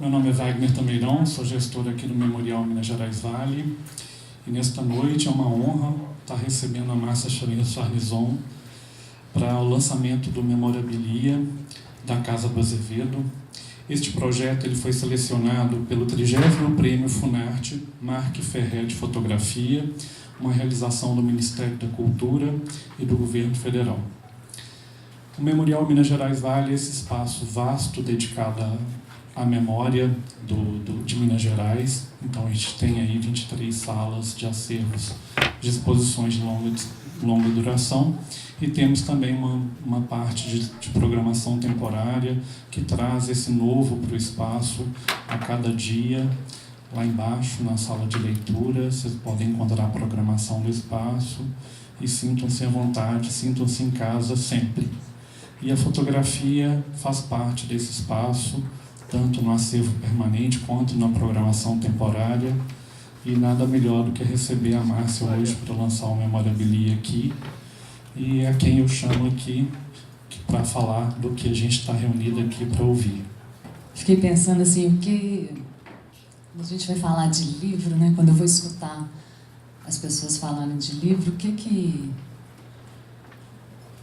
Meu nome é Wagner Tameirão, sou gestor aqui do Memorial Minas Gerais Vale. E nesta noite é uma honra estar recebendo a Márcia Charnizon para o lançamento do Memorabilia da Casa do Azevedo. Este projeto ele foi selecionado pelo 30º Prêmio Funarte Marc Ferrer de Fotografia, uma realização do Ministério da Cultura e do Governo Federal. O Memorial Minas Gerais Vale é esse espaço vasto dedicado à memória de Minas Gerais. Então a gente tem aí 23 salas de acervos de exposições de longa duração e temos também uma parte de programação temporária que traz esse novo para o espaço a cada dia. Lá embaixo, na sala de leitura, vocês podem encontrar a programação do espaço e sintam-se à vontade, sintam-se em casa sempre. E a fotografia faz parte desse espaço, tanto no acervo permanente quanto na programação temporária. E nada melhor do que receber a Márcia hoje para lançar o Memorabilia aqui. E é quem eu chamo aqui para falar do que a gente está reunido aqui para ouvir. Fiquei pensando assim, o que a gente vai falar de livro, né? Quando eu vou escutar as pessoas falando de livro, o que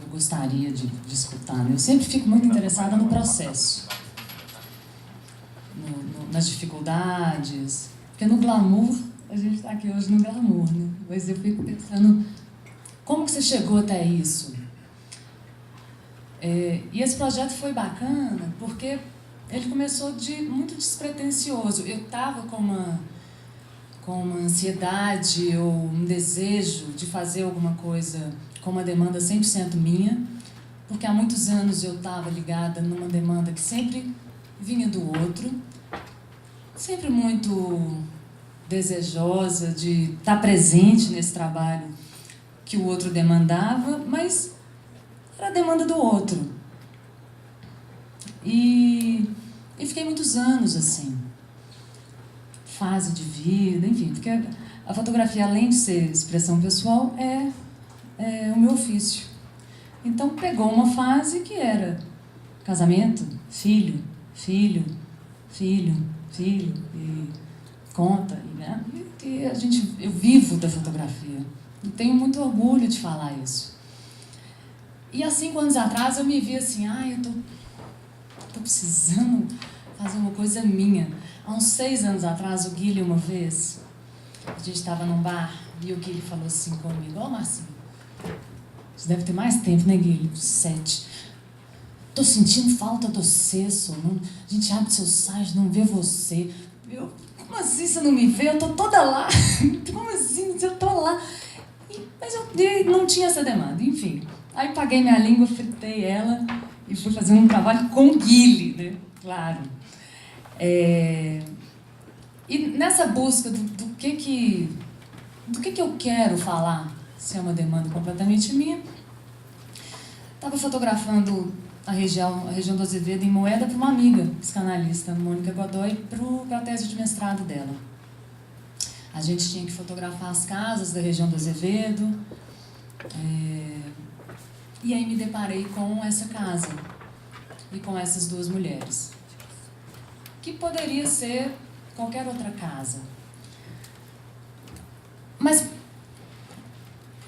eu gostaria de escutar, né? Eu sempre fico muito interessada no processo, nas dificuldades, porque no glamour, a gente está aqui hoje no glamour, né? Mas eu fico pensando, como que você chegou até isso? E esse projeto foi bacana, porque ele começou muito despretensioso. Eu estava com uma ansiedade ou um desejo de fazer alguma coisa com uma demanda 100% minha, porque há muitos anos eu estava ligada numa demanda que sempre vinha do outro, sempre muito desejosa de estar presente nesse trabalho que o outro demandava, mas era a demanda do outro. E fiquei muitos anos assim, fase de vida, enfim, porque a fotografia, além de ser expressão pessoal, é o meu ofício. Então pegou uma fase que era casamento, filho, e conta, né? E eu vivo da fotografia. E tenho muito orgulho de falar isso. E há 5 anos atrás eu me vi assim, eu tô precisando fazer uma coisa minha. Há uns 6 anos atrás, o Guilherme, uma vez, a gente estava num bar e o Guilherme falou assim comigo, Marcinho, você deve ter mais tempo, né, Guilherme? 7. Tô sentindo falta do você, a gente abre seu site, não vê você. Como assim você não me vê? Eu tô toda lá. Como assim? Eu tô lá. Mas eu não tinha essa demanda, enfim. Aí paguei minha língua, fritei ela e fui fazer um trabalho com o Guilherme, né? Claro. E nessa busca do que eu quero falar, se é uma demanda completamente minha, estava fotografando a região do Azevedo em Moeda para uma amiga psicanalista, Mônica Godoy, para a tese de mestrado dela. A gente tinha que fotografar as casas da região do Azevedo, e aí me deparei com essa casa e com essas 2 mulheres, que poderia ser qualquer outra casa. Mas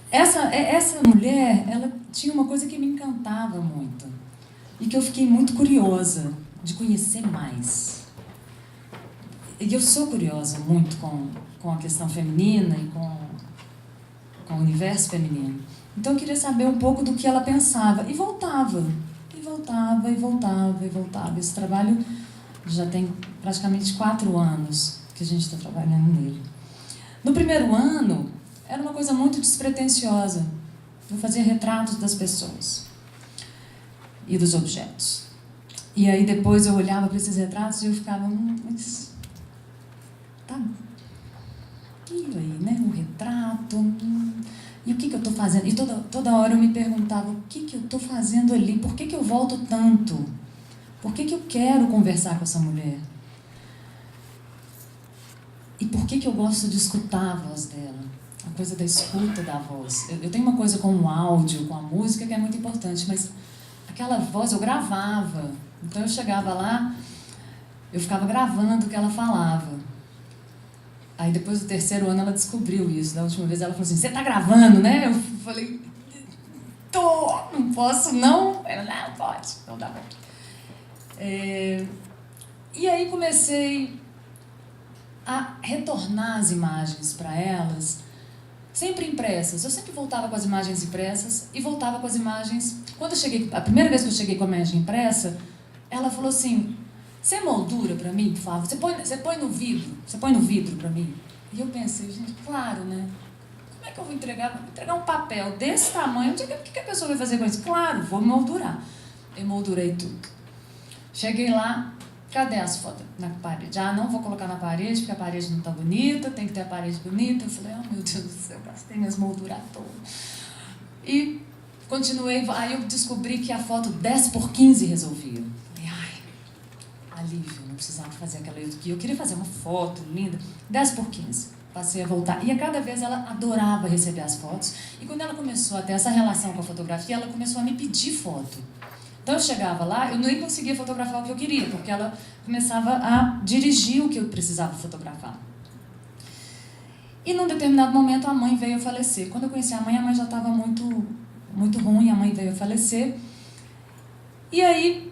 essa mulher, ela tinha uma coisa que me encantava muito e que eu fiquei muito curiosa de conhecer mais. E eu sou curiosa muito com a questão feminina e com o universo feminino. Então eu queria saber um pouco do que ela pensava. E voltava. Esse trabalho já tem praticamente 4 anos que a gente está trabalhando nele. No primeiro ano, era uma coisa muito despretensiosa. Eu fazia retratos das pessoas e dos objetos. E aí depois eu olhava para esses retratos e eu ficava, mas tá aquilo aí, né? Um retrato. E o que eu estou fazendo? E toda hora eu me perguntava, o que eu estou fazendo ali? Por que eu volto tanto? Por que eu quero conversar com essa mulher? E por que eu gosto de escutar a voz dela? A coisa da escuta da voz. Eu tenho uma coisa com o áudio, com a música, que é muito importante, mas aquela voz eu gravava. Então eu chegava lá, eu ficava gravando o que ela falava. Aí depois do 3º ano ela descobriu isso. Da última vez ela falou assim, você tá gravando, né? Eu falei, tô, não posso não. Ela, não, pode, então tá bom. E aí comecei a retornar as imagens para elas, sempre impressas. Eu sempre voltava com as imagens impressas e voltava com as imagens... Quando eu cheguei, a primeira vez que eu cheguei com a imagem impressa, ela falou assim, você moldura para mim, por favor? Você põe no vidro para mim? E eu pensei, gente, claro, né? Como é que eu vou entregar? Vou entregar um papel desse tamanho, o que a pessoa vai fazer com isso? Claro, vou moldurar. Eu moldurei tudo. Cheguei lá, cadê as fotos na parede? Ah, não vou colocar na parede, porque a parede não está bonita, tem que ter a parede bonita. Eu falei, oh meu Deus do céu, gastei minhas molduras todas. E continuei, aí eu descobri que a foto 10x15 resolvia. Falei, ai, alívio, não precisava fazer aquela outra aqui. Eu queria fazer uma foto linda, 10x15. Passei a voltar. E a cada vez ela adorava receber as fotos. E quando ela começou a ter essa relação com a fotografia, ela começou a me pedir foto. Então eu chegava lá, eu nem conseguia fotografar o que eu queria, porque ela começava a dirigir o que eu precisava fotografar. E num determinado momento a mãe veio a falecer. Quando eu conheci a mãe já estava muito ruim, a mãe veio a falecer. E aí,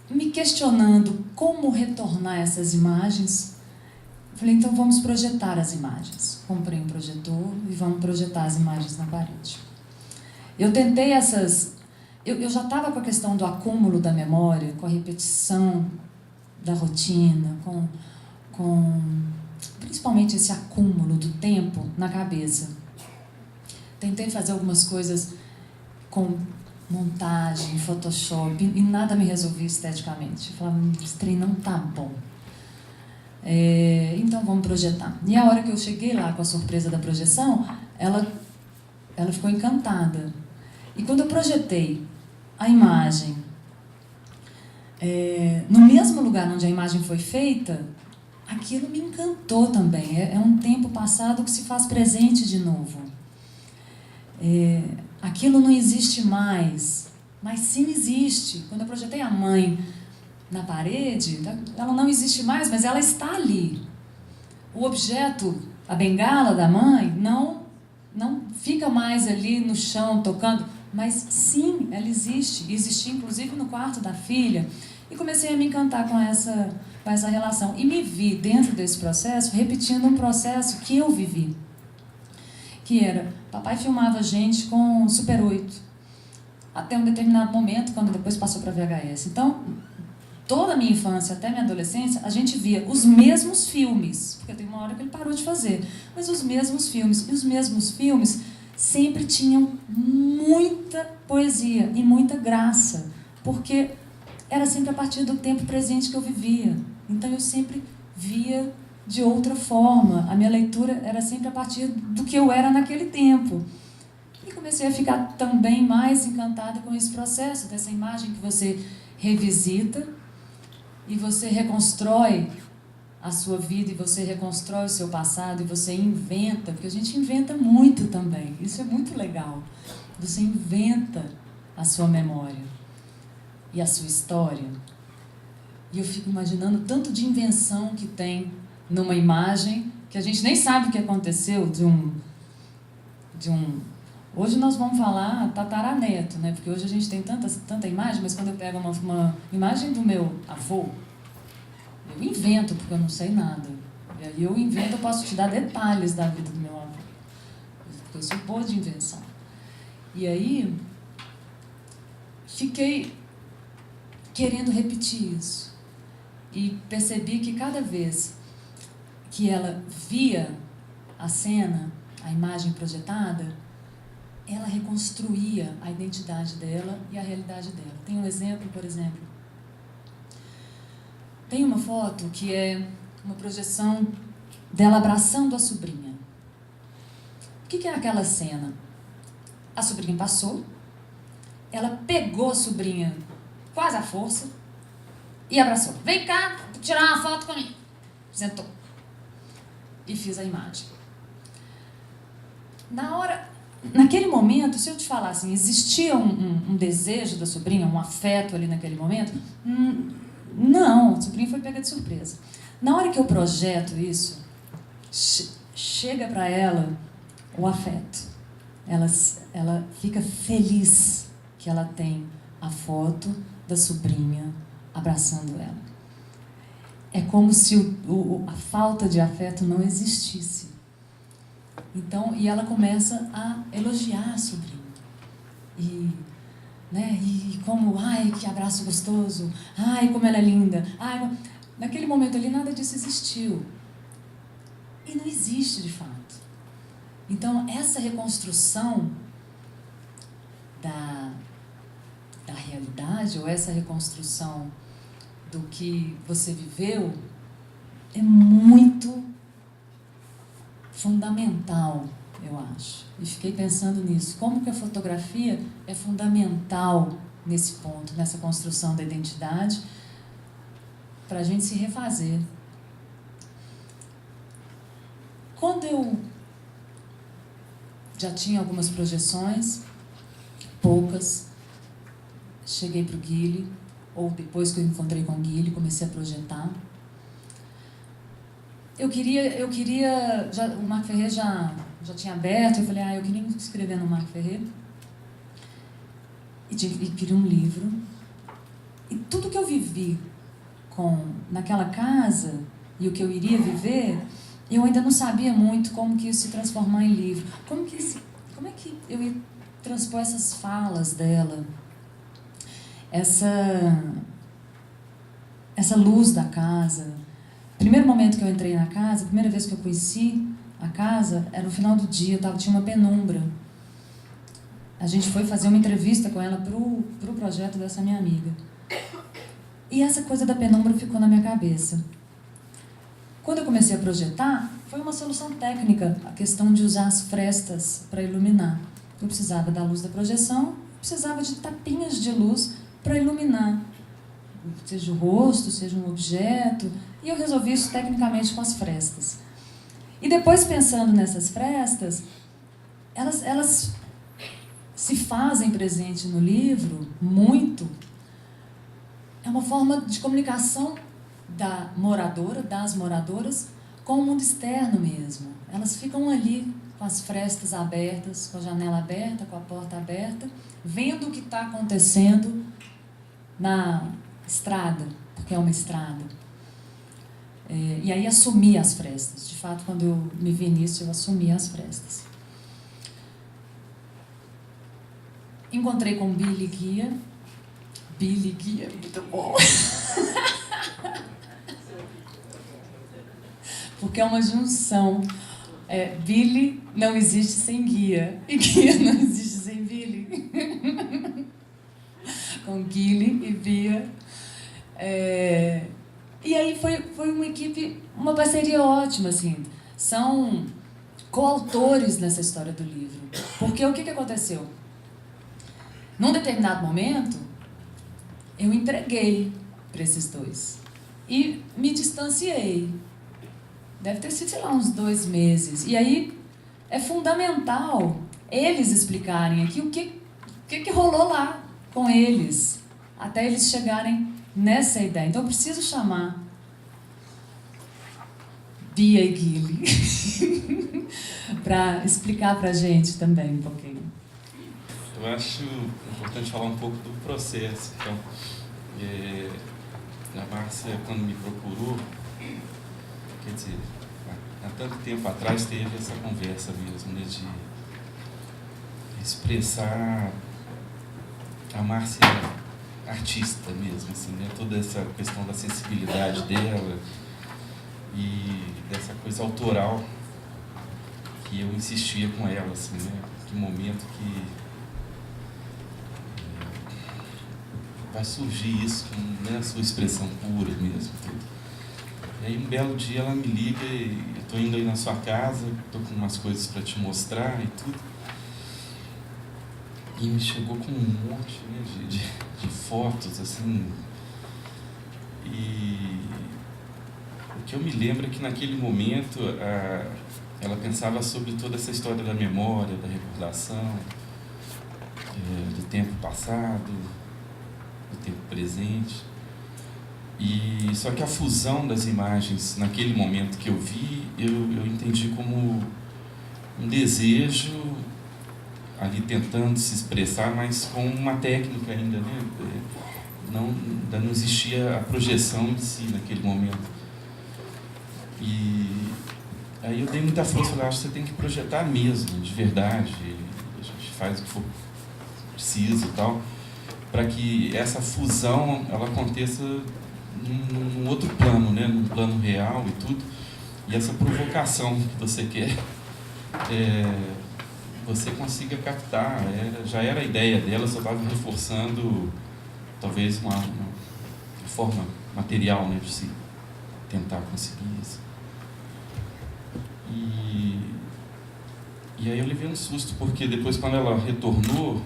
me questionando como retornar essas imagens, falei, então vamos projetar as imagens. Comprei um projetor e vamos projetar as imagens na parede. Eu tentei essas... Eu já estava com a questão do acúmulo da memória, com a repetição da rotina, com principalmente esse acúmulo do tempo na cabeça. Tentei fazer algumas coisas com montagem, Photoshop, e nada me resolvia esteticamente. Eu falava, esse trem não tá bom. Então vamos projetar. E a hora que eu cheguei lá com a surpresa da projeção, ela ficou encantada. E quando eu projetei a imagem no mesmo lugar onde a imagem foi feita, aquilo me encantou também. É um tempo passado que se faz presente de novo. Aquilo não existe mais, mas sim existe. Quando eu projetei a mãe na parede, ela não existe mais, mas ela está ali. O objeto, a bengala da mãe, não fica mais ali no chão tocando, mas sim, ela existe. Existia inclusive no quarto da filha. E comecei a me encantar com essa relação. E me vi dentro desse processo, repetindo um processo que eu vivi. Que era, papai filmava a gente com Super 8. Até um determinado momento, quando depois passou para VHS. Então, toda a minha infância até minha adolescência, a gente via os mesmos filmes. Porque tem uma hora que ele parou de fazer. Mas os mesmos filmes. E os mesmos filmes sempre tinham muita poesia e muita graça. Porque era sempre a partir do tempo presente que eu vivia. Então eu sempre via de outra forma. A minha leitura era sempre a partir do que eu era naquele tempo. E comecei a ficar também mais encantada com esse processo, dessa imagem que você revisita e você reconstrói a sua vida, e você reconstrói o seu passado, e você inventa, porque a gente inventa muito também. Isso é muito legal. Você inventa a sua memória e a sua história. E eu fico imaginando tanto de invenção que tem numa imagem que a gente nem sabe o que aconteceu de um... Hoje nós vamos falar tataraneto, né? Porque hoje a gente tem tanta imagem, mas quando eu pego uma imagem do meu avô, eu invento, porque eu não sei nada. E aí eu invento, eu posso te dar detalhes da vida do meu avô. Porque eu sou boa de invenção. E aí, fiquei querendo repetir isso. E percebi que cada vez que ela via a cena, a imagem projetada, ela reconstruía a identidade dela e a realidade dela. Tem um exemplo, por exemplo. Tem uma foto que é uma projeção dela abraçando a sobrinha. O que é aquela cena? A sobrinha passou, ela pegou a sobrinha quase à força e abraçou. Vem cá, tirar uma foto comigo. Sentou. E fiz a imagem. Naquele momento, se eu te falar assim, existia um desejo da sobrinha, um afeto ali naquele momento? Não, a sobrinha foi pega de surpresa. Na hora que eu projeto isso, chega para ela o afeto. Ela fica feliz que ela tem a foto da sobrinha abraçando ela. É como se a falta de afeto não existisse. Então, e ela começa a elogiar a sobrinha. E como, ai, que abraço gostoso, ai, como ela é linda. Ai, naquele momento ali nada disso existiu. E não existe de fato. Então, essa reconstrução da realidade, ou essa reconstrução do que você viveu, é muito fundamental, eu acho. E fiquei pensando nisso. Como que a fotografia é fundamental nesse ponto, nessa construção da identidade, para a gente se refazer. Quando eu já tinha algumas projeções, poucas, cheguei para o Guile, ou depois que eu encontrei com o Guile, comecei a projetar. Eu queria o Marco Ferrer já tinha aberto, eu falei, eu queria me inscrever no Marco Ferrer, e queria um livro. E tudo que eu vivi naquela casa, e o que eu iria viver, eu ainda não sabia muito como que isso se transformar em livro. Como é que eu ia transpor essas falas dela, essa luz da casa. Primeiro momento que eu entrei na casa, a primeira vez que eu conheci a casa, era no final do dia, tinha uma penumbra. A gente foi fazer uma entrevista com ela pro projeto dessa minha amiga. E essa coisa da penumbra ficou na minha cabeça. Quando eu comecei a projetar, foi uma solução técnica, a questão de usar as frestas para iluminar. Eu precisava da luz da projeção, precisava de tapinhas de luz para iluminar, seja o rosto, seja um objeto, e eu resolvi isso tecnicamente com as frestas. E depois, pensando nessas frestas, elas se fazem presente no livro muito. É uma forma de comunicação das moradoras, com o mundo externo mesmo. Elas ficam ali com as frestas abertas, com a janela aberta, com a porta aberta, vendo o que está acontecendo na estrada, porque é uma estrada. E aí assumi as frestas. De fato, quando eu me vi nisso, eu assumi as frestas. Encontrei com Billy Guia. Billy Guia, muito bom. Porque é uma junção. Billy não existe sem guia, e guia não existe sem Billy. Com Guile e Bia. E aí foi uma equipe, uma parceria ótima, assim. São coautores nessa história do livro. Porque o que aconteceu? Num determinado momento, eu entreguei para esses dois. E me distanciei. Deve ter sido, sei lá, uns 2 meses. E aí é fundamental eles explicarem aqui o que rolou lá com eles, até eles chegarem nessa ideia. Então eu preciso chamar Bia e Guile para explicar para a gente também um pouquinho. Eu acho importante falar um pouco do processo. Então, a Márcia, quando me procurou, quer dizer, há tanto tempo atrás teve essa conversa mesmo, né, de expressar a Márcia artista mesmo, assim, né, toda essa questão da sensibilidade dela e dessa coisa autoral que eu insistia com ela, assim, né, que momento que vai surgir isso, né, a sua expressão pura mesmo, tudo. E aí um belo dia ela me liga e eu tô indo aí na sua casa, tô com umas coisas para te mostrar e tudo. E me chegou com um monte, né, de fotos, assim. E o que eu me lembro é que naquele momento ela pensava sobre toda essa história da memória, da recordação, do tempo passado, do tempo presente. E só que a fusão das imagens, naquele momento que eu vi, eu entendi como um desejo ali tentando se expressar, mas com uma técnica ainda, né? Ainda não existia a projeção em si naquele momento. E aí eu dei muita força, falei, acho que você tem que projetar mesmo, de verdade, a gente faz o que for preciso e tal, para que essa fusão ela aconteça num outro plano, né? Num plano real e tudo, e essa provocação que você quer, você consiga captar. Já era a ideia dela, só estava reforçando talvez uma forma material, né, de se tentar conseguir isso. E aí eu levei um susto, porque depois, quando ela retornou,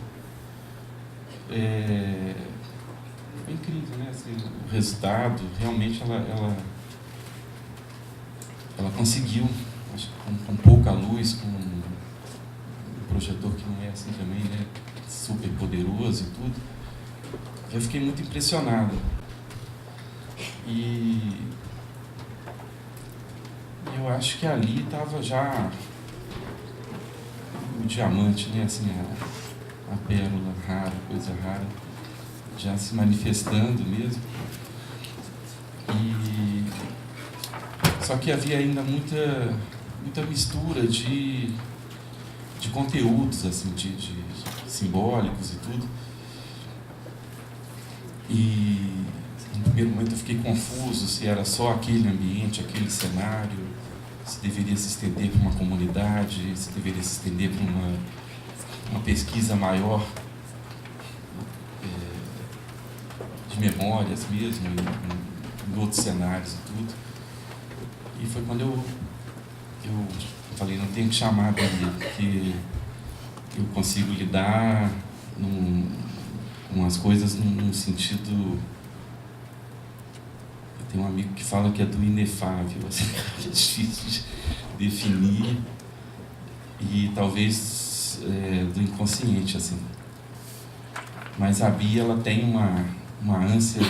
foi incrível, né? Assim, o resultado, realmente ela conseguiu, acho que com pouca luz, com um projetor que não é assim também, né? Super poderoso e tudo. Eu fiquei muito impressionado. E eu acho que ali estava já o diamante, né? Assim, a pérola rara, coisa rara, já se manifestando mesmo. Só que havia ainda muita mistura de conteúdos, assim, de simbólicos e tudo. E no primeiro momento eu fiquei confuso se era só aquele ambiente, aquele cenário, se deveria se estender para uma comunidade, se deveria se estender para uma pesquisa maior de memórias mesmo, em outros cenários e tudo. E foi quando eu falei, não tenho que chamar a Bia, porque eu consigo lidar com as coisas num sentido... Eu tenho um amigo que fala que é do inefável, assim, é difícil de definir, e talvez do inconsciente, assim. Mas a Bia, ela tem uma ânsia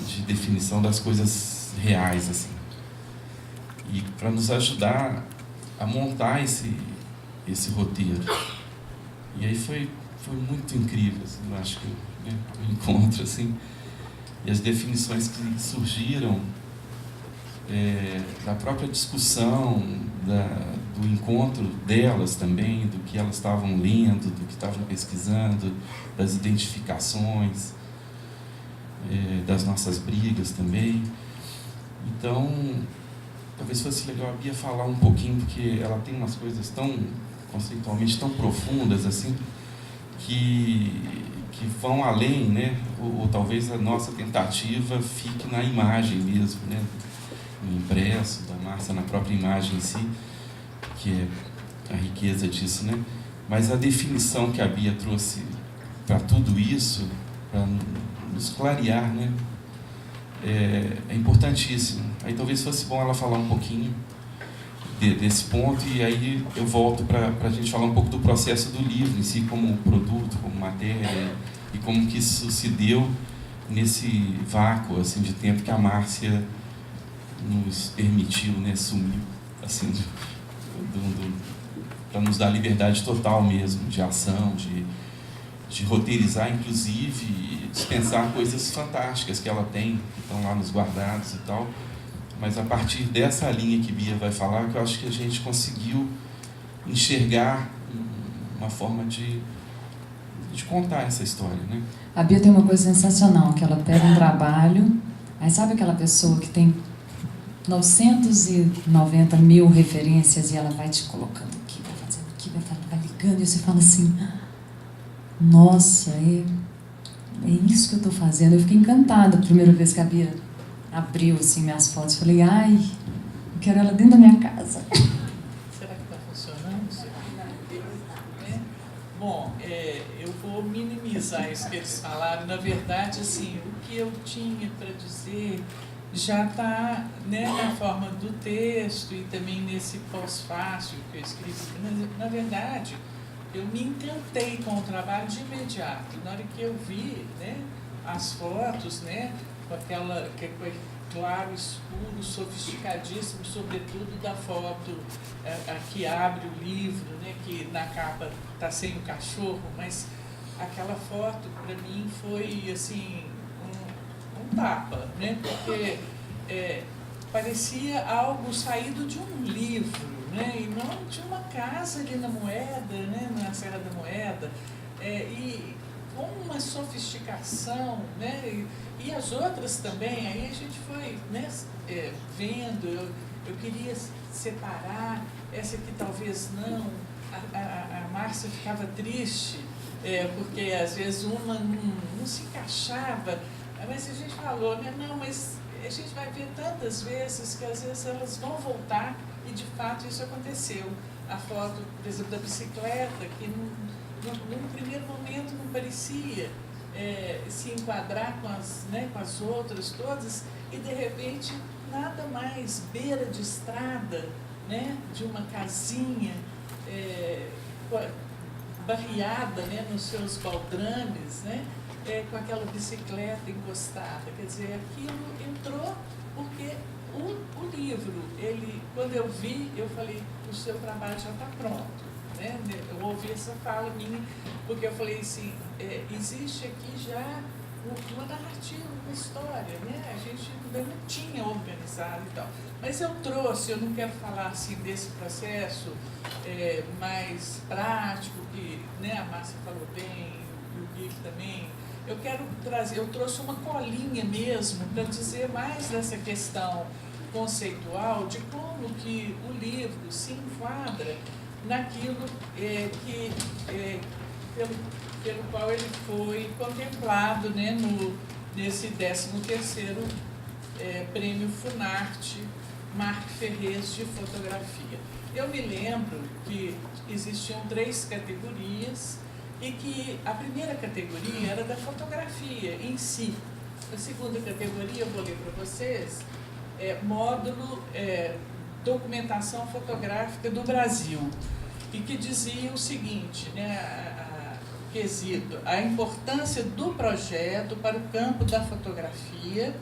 de definição das coisas reais, assim. E para nos ajudar a montar esse roteiro. E aí foi muito incrível, assim, eu acho que o encontro, assim, e as definições que surgiram da própria discussão, do encontro delas também, do que elas estavam lendo, do que estavam pesquisando, das identificações, das nossas brigas também. Então, talvez fosse legal a Bia falar um pouquinho, porque ela tem umas coisas conceitualmente tão profundas, assim, que vão além, né? Ou talvez a nossa tentativa fique na imagem mesmo, né? No impresso, da Márcia, na própria imagem em si, que é a riqueza disso, né? Mas a definição que a Bia trouxe para tudo isso, para nos clarear, né? É importantíssimo. Aí talvez fosse bom ela falar um pouquinho desse ponto, e aí eu volto para a gente falar um pouco do processo do livro em si, como produto, como matéria, e como que isso se deu nesse vácuo, assim, de tempo que a Márcia nos permitiu, né, sumir, assim, para nos dar liberdade total mesmo, de ação, de roteirizar, inclusive, e dispensar coisas fantásticas que ela tem, que estão lá nos guardados e tal. Mas a partir dessa linha que Bia vai falar, que eu acho que a gente conseguiu enxergar uma forma de contar essa história, né? A Bia tem uma coisa sensacional, que ela pega um trabalho, aí sabe aquela pessoa que tem 990 mil referências e ela vai te colocando aqui, vai fazendo aqui, vai ligando, e você fala assim, nossa, é isso que eu estou fazendo. Eu fiquei encantada a primeira vez que a Bia abriu assim, minhas fotos. Falei, ai, eu quero ela dentro da minha casa. Será que está funcionando? Bom, eu vou minimizar isso que eles falaram. Na verdade, assim, o que eu tinha para dizer já está, né, na forma do texto e também nesse pós-fácil que eu escrevi. Na verdade, eu me encantei com o trabalho de imediato. Na hora que eu vi, né, as fotos, né, com claro, escuro, sofisticadíssimo, sobretudo da foto a que abre o livro, né, que na capa está sem o cachorro, mas aquela foto para mim foi assim um tapa, né, porque parecia algo saído de um livro, né, e não de uma casa ali na Moeda, né, na Serra da Moeda, e com uma sofisticação, né, e as outras também. Aí a gente foi, né, vendo, eu queria separar, essa aqui talvez não, a Márcia ficava triste, porque às vezes uma não se encaixava, mas a gente falou, né, não, mas a gente vai ver tantas vezes que às vezes elas vão voltar, e de fato isso aconteceu. A foto, por exemplo, da bicicleta, que num primeiro momento não parecia se enquadrar com as outras todas, e de repente nada mais beira de estrada, né, de uma casinha barreada, né, nos seus baldrames, né, com aquela bicicleta encostada. Quer dizer, aquilo entrou porque o livro, quando eu vi, eu falei, o seu trabalho já está pronto. Né? Eu ouvi essa fala minha, porque eu falei assim, existe aqui já uma narrativa, uma história, né? A gente ainda não tinha organizado e tal. Mas eu trouxe, eu não quero falar assim desse processo mais prático, que, né, a Márcia falou bem, e o Gui também. Eu quero trazer, eu trouxe uma colinha mesmo para dizer mais dessa questão conceitual de como que o livro se enquadra naquilo pelo qual ele foi contemplado, né, nesse 13º Prêmio Funarte Marc Ferrez de Fotografia. Eu me lembro que existiam 3 categorias e que a primeira categoria era da fotografia em si. A segunda categoria, eu vou ler para vocês, módulo Documentação Fotográfica do Brasil, e que dizia o seguinte, né, o quesito, a importância do projeto para o campo da fotografia,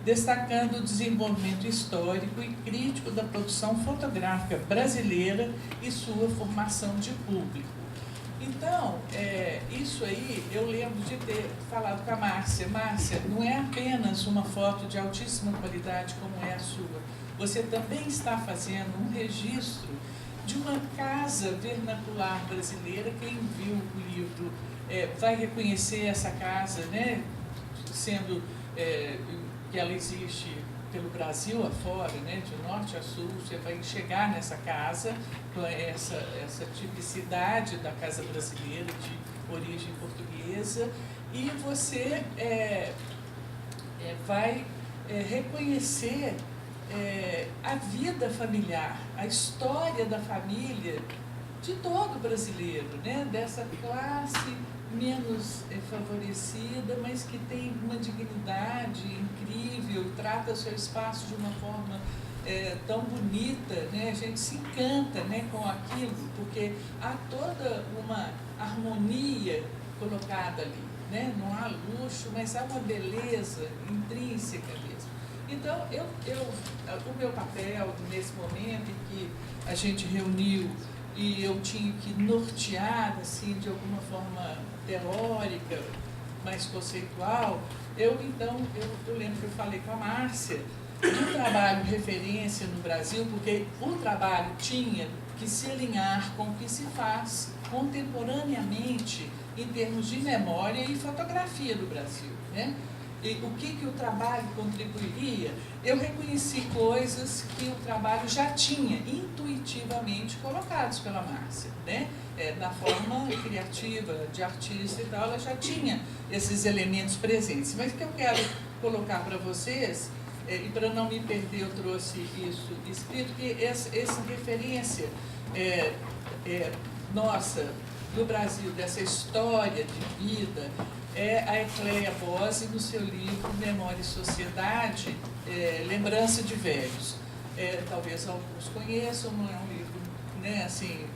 destacando o desenvolvimento histórico e crítico da produção fotográfica brasileira e sua formação de público. Então, isso aí, eu lembro de ter falado com a Márcia. Márcia, não é apenas uma foto de altíssima qualidade como é a sua. Você também está fazendo um registro de uma casa vernacular brasileira. Quem viu o livro vai reconhecer essa casa, né, sendo que ela existe pelo Brasil afora, né, de norte a sul. Você vai chegar nessa casa com essa tipicidade da casa brasileira de origem portuguesa, e você vai reconhecer a vida familiar, a história da família de todo brasileiro, né, dessa classe menos favorecida, mas que tem uma dignidade incrível, trata seu espaço de uma forma tão bonita, né? A gente se encanta, né, com aquilo, porque há toda uma harmonia colocada ali, né? Não há luxo, mas há uma beleza intrínseca mesmo. Então, o meu papel nesse momento em que a gente reuniu e eu tinha que nortear, assim, de alguma forma teórica, mais conceitual, eu lembro que eu falei com a Márcia do trabalho referência no Brasil, porque o trabalho tinha que se alinhar com o que se faz contemporaneamente em termos de memória e fotografia do Brasil, né? E o que o trabalho contribuiria? Eu reconheci coisas que o trabalho já tinha intuitivamente colocados pela Márcia, né? Na forma criativa de artista e tal, ela já tinha esses elementos presentes. Mas o que eu quero colocar para vocês, e para não me perder, eu trouxe isso escrito, que essa referência nossa, do Brasil, dessa história de vida, a Ecleia Bose, no seu livro Memória e Sociedade, Lembrança de Velhos. Talvez alguns conheçam, não é um livro, né, assim,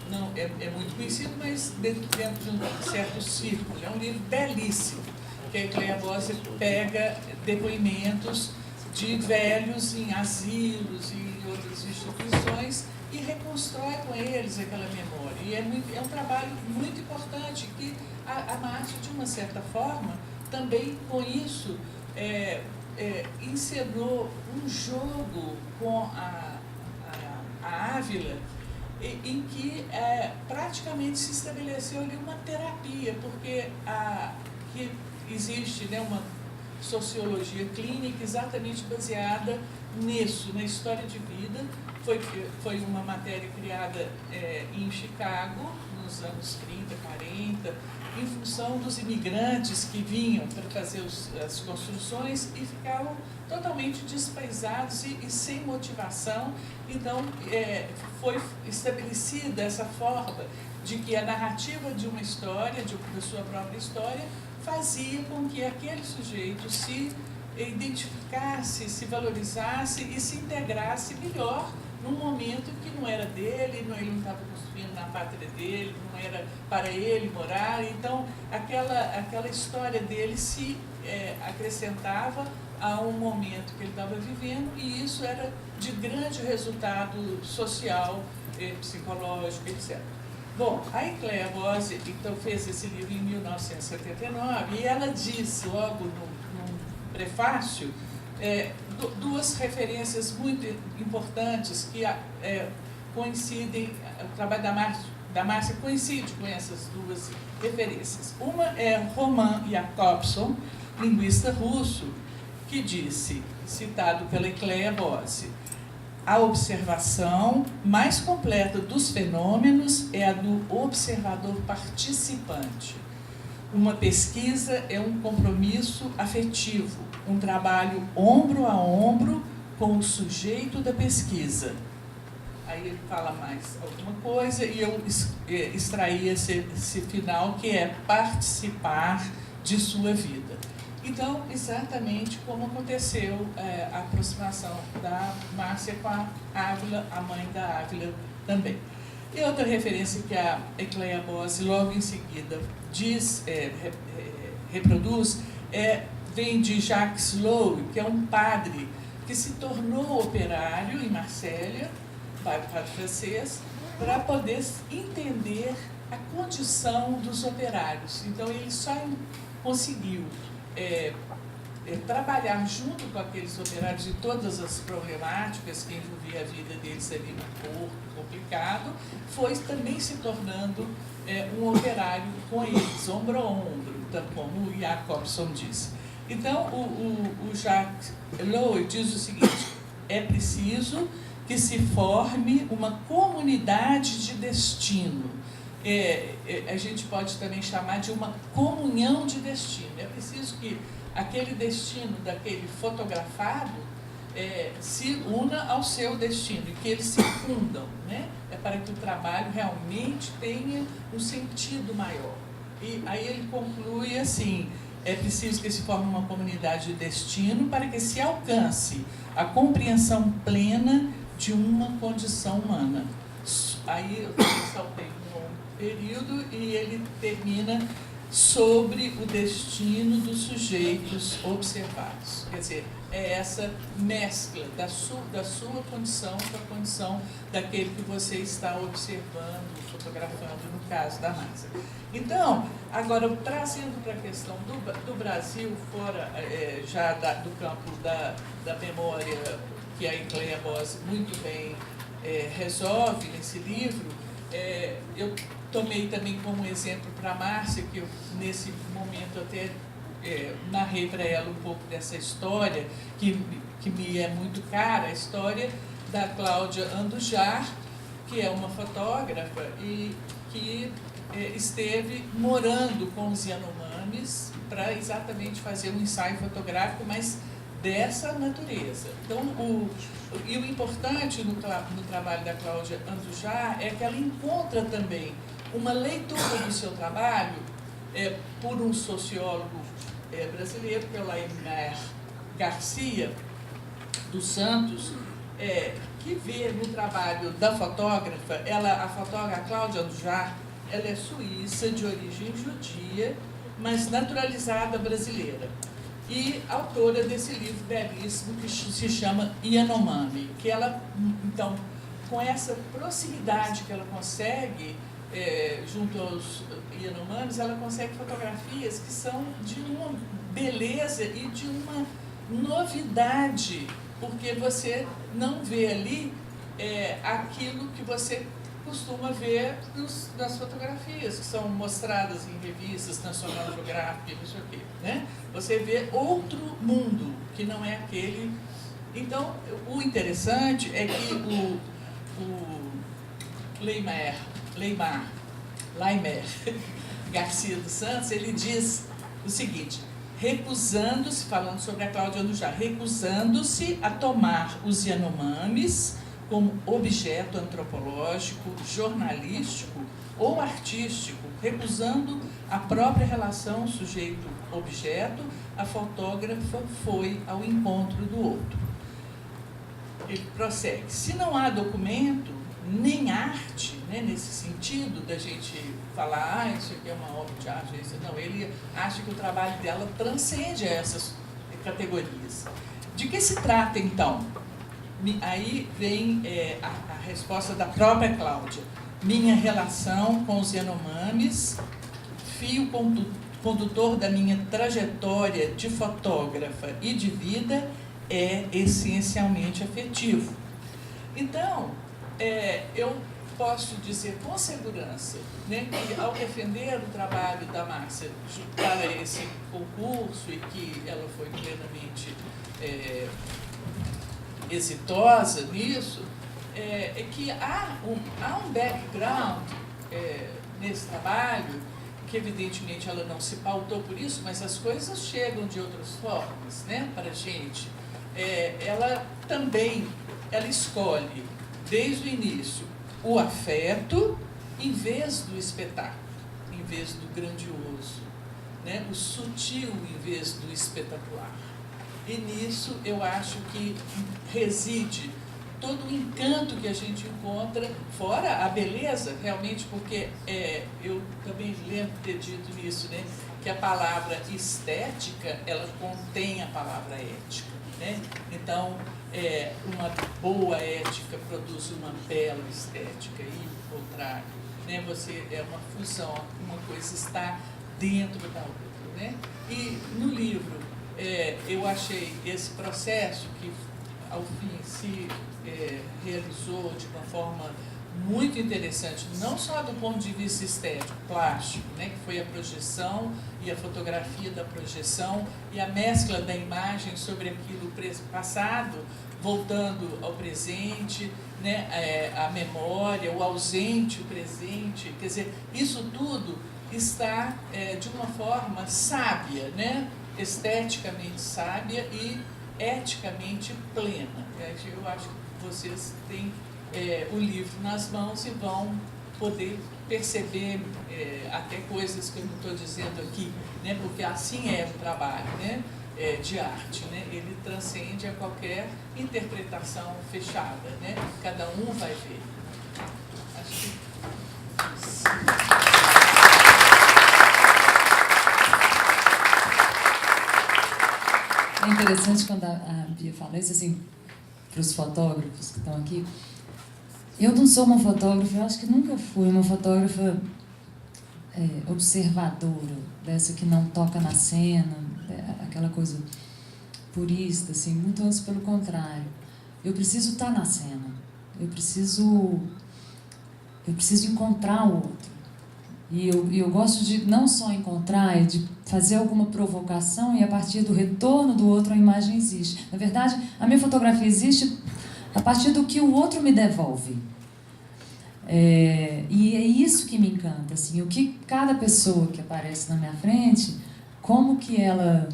não é muito conhecido, mas dentro de um certo círculo. É um livro belíssimo. porque a Ecleia Bose pega depoimentos de velhos em asilos e em outras instituições e reconstrói com eles aquela memória. E é um trabalho muito importante que a Márcia, de uma certa forma, também com isso encenou um jogo com a Ávila, em que praticamente se estabeleceu ali uma terapia, porque que existe, né, uma sociologia clínica exatamente baseada nisso, na história de vida. Foi uma matéria criada em Chicago, nos anos 30, 40, em função dos imigrantes que vinham para fazer as construções e ficavam totalmente despaisados e sem motivação. Então, foi estabelecida essa forma de que a narrativa de uma história, da sua própria história, fazia com que aquele sujeito se identificasse, se valorizasse e se integrasse melhor num momento que não era dele, ele não estava construindo na pátria dele, não era para ele morar. Então, aquela história dele se acrescentava a um momento que ele estava vivendo, e isso era de grande resultado social, psicológico, etc. Bom, a Ecleia Bose, então, fez esse livro em 1979, e ela diz, logo no prefácio, duas referências muito importantes que coincidem, o trabalho da Márcia coincide com essas duas referências. Uma é Roman Jakobson, linguista russo, que disse, citado pela Ecleia Bose: a observação mais completa dos fenômenos é a do observador participante. Uma pesquisa é um compromisso afetivo, um trabalho ombro a ombro com o sujeito da pesquisa. Aí ele fala mais alguma coisa e eu extraí esse final, que é participar de sua vida. Então, exatamente como aconteceu a aproximação da Márcia com a Ávila, a mãe da Ávila também. E outra referência que a Ecleia Bose, logo em seguida, reproduz, vem de Jacques Lowe, que é um padre que se tornou operário em Marsella, padre francês, para poder entender a condição dos operários. Então, ele só conseguiu trabalhar junto com aqueles operários e todas as problemáticas que envolviam a vida deles ali no corpo, complicado, foi também se tornando um operário com eles, ombro a ombro, como o Jacobson disse. Então, o Jacques Lowe diz o seguinte: é preciso que se forme uma comunidade de destino. A gente pode também chamar de uma comunhão de destino. É preciso que aquele destino daquele fotografado se una ao seu destino, e que eles se fundam, né? É para que o trabalho realmente tenha um sentido maior. E aí ele conclui assim: é preciso que se forme uma comunidade de destino para que se alcance a compreensão plena de uma condição humana. Aí eu saltei um período e ele termina sobre o destino dos sujeitos observados. Quer dizer, é essa mescla da sua condição com a condição daquele que você está observando, fotografando, no caso da Márcia. Então, agora, trazendo para a questão do Brasil, fora já do campo da memória, que a Ecleia Bose muito bem resolve nesse livro, eu tomei também como exemplo para a Márcia, que eu, nesse momento, até narrei para ela um pouco dessa história, que me é muito cara, a história da Cláudia Andujar, que é uma fotógrafa e que esteve morando com os Yanomamis para exatamente fazer um ensaio fotográfico, mas dessa natureza. Então, o importante no trabalho da Cláudia Andujar é que ela encontra também uma leitura do seu trabalho por um sociólogo brasileiro, que é o Lainer Garcia dos Santos, que vê no trabalho da fotógrafa, a fotógrafa Cláudia Andujar, ela é suíça, de origem judia, mas naturalizada brasileira. E autora desse livro belíssimo que se chama Yanomami, que ela, então, com essa proximidade que ela consegue, junto aos Yanomamis, ela consegue fotografias que são de uma beleza e de uma novidade, porque você não vê ali aquilo que você costuma ver nas fotografias, que são mostradas em revistas, National Geographic, não sei o quê, né? Você vê outro mundo, que não é aquele. Então, o interessante é que o Leymar Garcia dos Santos, ele diz o seguinte: recusando-se, falando sobre a Cláudia Anujá, recusando-se a tomar os Yanomamis como objeto antropológico, jornalístico ou artístico, recusando a própria relação sujeito-objeto, a fotógrafa foi ao encontro do outro. Ele prossegue: se não há documento, nem arte, né, nesse sentido da gente falar, isso aqui é uma obra de arte, isso não, ele acha que o trabalho dela transcende essas categorias. De que se trata, então? Aí vem a resposta da própria Cláudia. Minha relação com os Yanomamis, fio condutor da minha trajetória de fotógrafa e de vida, é essencialmente afetivo. Então, eu posso dizer com segurança, né, que ao defender o trabalho da Márcia para esse concurso e que ela foi plenamente exitosa nisso, é que há um background nesse trabalho, que evidentemente ela não se pautou por isso, mas as coisas chegam de outras formas, né, para a gente. Ela também, ela escolhe desde o início o afeto em vez do espetáculo, em vez do grandioso, né, o sutil em vez do espetacular. E nisso eu acho que reside todo o encanto que a gente encontra, fora a beleza, realmente, porque eu também lembro de ter dito nisso, né, que a palavra estética, ela contém a palavra ética, né? Então, uma boa ética produz uma bela estética, e o contrário, né? É uma fusão, uma coisa está dentro da outra, né? E no livro, eu achei esse processo que, ao fim, se realizou de uma forma muito interessante, não só do ponto de vista estético, plástico, né, que foi a projeção e a fotografia da projeção e a mescla da imagem sobre aquilo passado, voltando ao presente, né, a memória, o ausente, o presente, quer dizer, isso tudo está de uma forma sábia, né, esteticamente sábia e eticamente plena. Eu acho que vocês têm o livro nas mãos e vão poder perceber até coisas que eu não estou dizendo aqui, né? Porque assim é o trabalho, né? De arte, né? Ele transcende a qualquer interpretação fechada, né? Cada um vai ver. Acho que... É interessante quando a Bia fala isso, assim, para os fotógrafos que estão aqui. Eu não sou uma fotógrafa, eu acho que nunca fui uma fotógrafa observadora, dessa que não toca na cena, aquela coisa purista, assim, muito antes pelo contrário. Eu preciso estar na cena, eu preciso encontrar o outro. E eu gosto de não só encontrar, de fazer alguma provocação e a partir do retorno do outro a imagem existe. Na verdade, a minha fotografia existe a partir do que o outro me devolve. E é isso que me encanta, assim, o que cada pessoa que aparece na minha frente, como que ela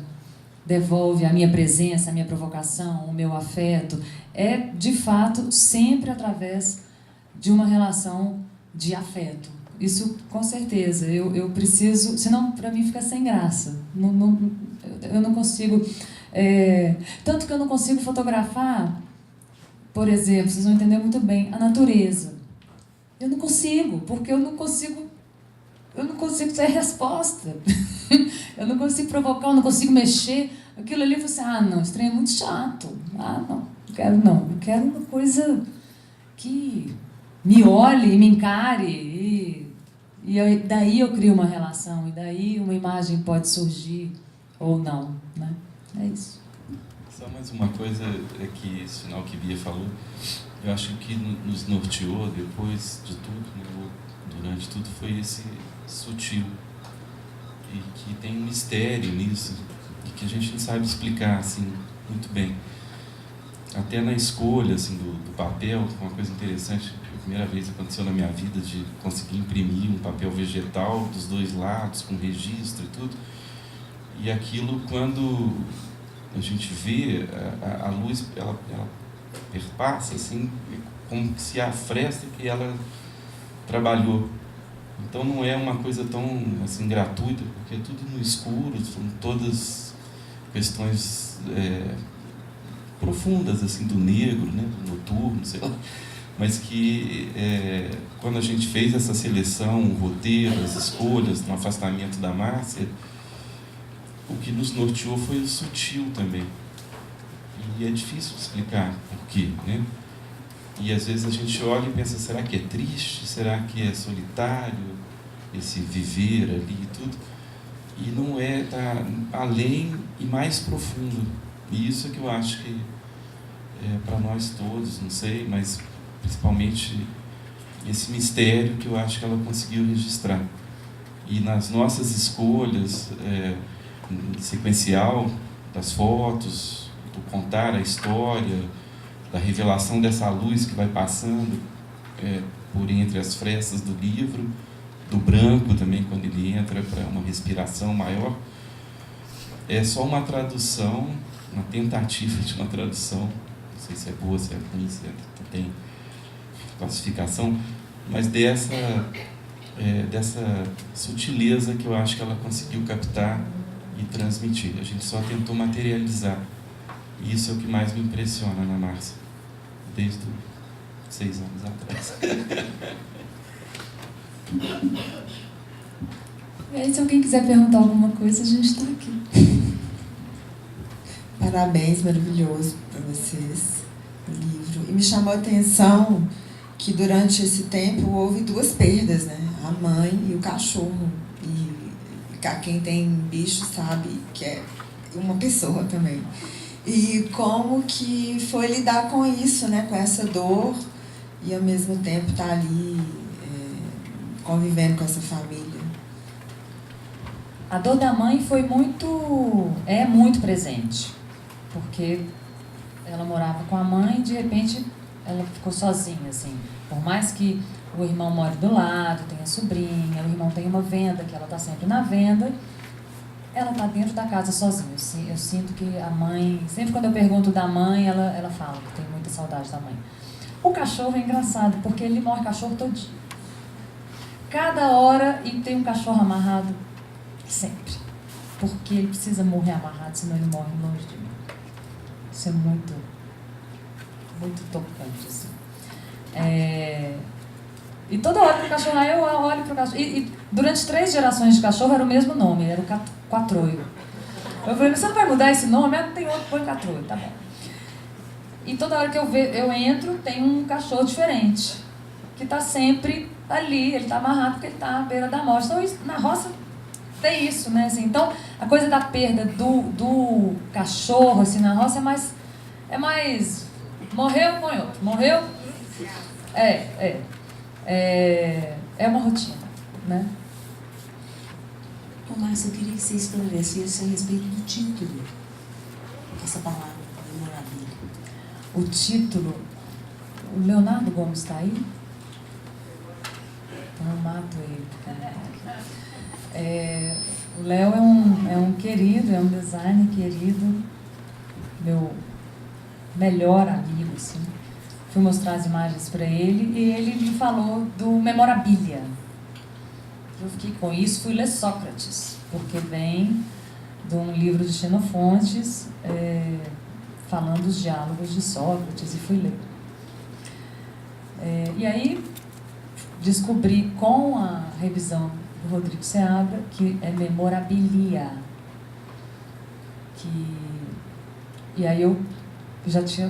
devolve a minha presença, a minha provocação, o meu afeto, de fato sempre através de uma relação de afeto. Isso com certeza, eu preciso, senão para mim fica sem graça. Eu não consigo, tanto que eu não consigo fotografar, por exemplo, vocês vão entender muito bem, a natureza. Eu não consigo, porque eu não consigo ter resposta. eu não consigo provocar, eu não consigo mexer. Aquilo ali, eu falei assim, ah, não, esse trem é muito chato. Ah, não quero uma coisa que me olhe e me encare. Daí eu crio uma relação, e daí uma imagem pode surgir ou não, né? É isso. Só mais uma coisa que esse final que Bia falou, eu acho que nos norteou depois de tudo, né, durante tudo, foi esse sutil, e que tem um mistério nisso, e que a gente não sabe explicar assim muito bem. Até na escolha assim, do papel, uma coisa interessante, a primeira vez que aconteceu na minha vida de conseguir imprimir um papel vegetal dos dois lados, com registro e tudo, e aquilo, quando a gente vê a luz, ela perpassa assim, como se a fresta que ela trabalhou. Então não é uma coisa tão assim gratuita, porque é tudo no escuro, são todas questões profundas assim do negro, né, do noturno, sei lá, mas que quando a gente fez essa seleção, o roteiro, as escolhas, no afastamento da Márcia, o que nos norteou foi o sutil também. E é difícil explicar por quê, né? E às vezes a gente olha e pensa, será que é triste? Será que é solitário? Esse viver ali e tudo? E não é, está além e mais profundo. E isso é que eu acho que para nós todos, não sei, mas principalmente esse mistério que eu acho que ela conseguiu registrar. E nas nossas escolhas sequencial das fotos, do contar a história, da revelação dessa luz que vai passando por entre as frestas do livro, do branco também, quando ele entra para uma respiração maior, é só uma tradução, uma tentativa de uma tradução, não sei se é boa, se é ruim, se tem classificação, mas dessa sutileza que eu acho que ela conseguiu captar e transmitir. A gente só tentou materializar. E isso é o que mais me impressiona na Márcia, desde 6 anos atrás. E aí, se alguém quiser perguntar alguma coisa, a gente está aqui. Parabéns, maravilhoso para vocês, o livro. E me chamou a atenção que durante esse tempo houve 2 perdas, né? A mãe e o cachorro. E quem tem bicho sabe que é uma pessoa também. E como que foi lidar com isso, né? Com essa dor, e ao mesmo tempo estar ali convivendo com essa família. A dor da mãe foi muito presente, porque ela morava com a mãe e de repente ela ficou sozinha, assim. Por mais que o irmão more do lado, tem a sobrinha, o irmão tem uma venda, que ela está sempre na venda, ela está dentro da casa sozinha. Eu sinto que a mãe, sempre quando eu pergunto da mãe, ela fala que tem muita saudade da mãe. O cachorro é engraçado, porque ele morre cachorro todo dia. Cada hora, e tem um cachorro amarrado sempre. Porque ele precisa morrer amarrado, senão ele morre longe de mim. Isso é muito, muito tocante, assim. E toda hora que o cachorro, eu olho para o cachorro. E durante 3 gerações de cachorro era o mesmo nome, era o Quatroio. Eu falei, mas você não vai mudar esse nome? Ah, não tem outro, põe Quatroio, tá bom. E toda hora que eu entro, tem um cachorro diferente, que está sempre ali, ele está amarrado porque ele está à beira da morte. Então, na roça tem isso, né? Assim, então, a coisa da perda do cachorro, assim, na roça é mais morreu, põe outro. Morreu? É uma rotina, né? Ô, Márcia, eu queria que você esclarecesse a respeito do título. Essa palavra, memorabilia. O título... O Leonardo Gomes está aí? Então eu mato ele. O Léo é um querido, é um designer querido, meu melhor amigo, assim. Fui mostrar as imagens para ele e ele me falou do memorabilia. Eu fiquei com isso, fui ler Sócrates, porque vem de um livro de Xenofontes falando os diálogos de Sócrates, e fui ler. E aí descobri com a revisão do Rodrigo Seabra, que é memorabilia. E aí eu já tinha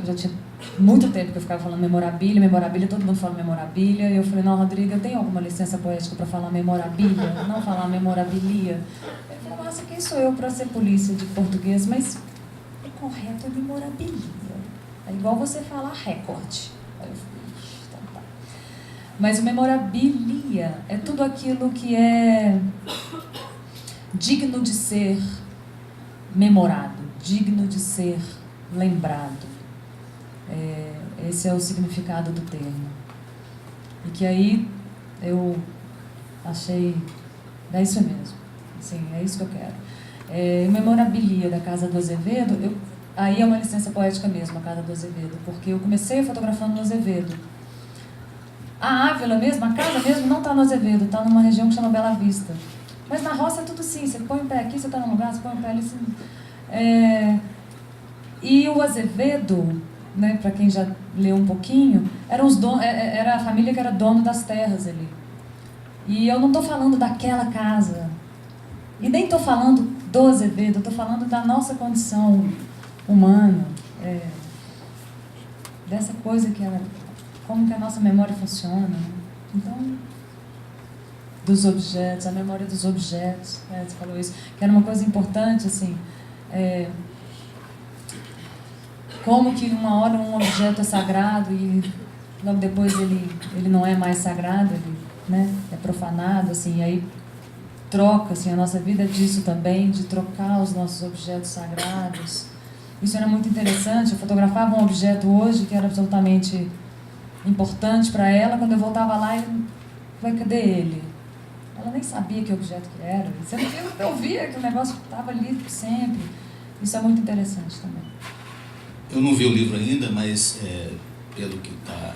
muito tempo que eu ficava falando memorabilia, todo mundo fala memorabilia, e eu falei, não, Rodrigo, eu tenho alguma licença poética para falar memorabilia, não falar memorabilia? Ele falou, nossa, quem sou eu para ser polícia de português? Mas o correto é memorabilia. É igual você falar recorte. Aí eu falei, então tá. Mas o memorabilia é tudo aquilo que é digno de ser memorado, digno de ser lembrado. Esse é o significado do termo. E que aí eu achei, é isso mesmo, assim, é isso que eu quero. Memorabilia da Casa do Azevedo, aí é uma licença poética mesmo, a Casa do Azevedo, porque eu comecei fotografando no Azevedo. A Ávila mesmo, a casa mesmo, não está no Azevedo, está numa região que chama Bela Vista. Mas na roça é tudo assim, você põe o pé aqui, você está num lugar, você põe o pé ali, assim. E o Azevedo, né, para quem já leu um pouquinho, era a família que era dono das terras ali. E eu não estou falando daquela casa, e nem estou falando do Azevedo, eu estou falando da nossa condição humana, dessa coisa como que a nossa memória funciona, né? Então, dos objetos, a memória dos objetos, você falou isso, que era uma coisa importante, assim, como que uma hora um objeto é sagrado e logo depois ele não é mais sagrado, ele, né, é profanado, assim, e aí troca, assim, a nossa vida é disso também, de trocar os nossos objetos sagrados. Isso era muito interessante. Eu fotografava um objeto hoje que era absolutamente importante para ela, quando eu voltava lá, cadê ele? Ela nem sabia que objeto que era. Eu via que o negócio estava ali sempre. Isso é muito interessante também. Eu não vi o livro ainda, mas pelo que está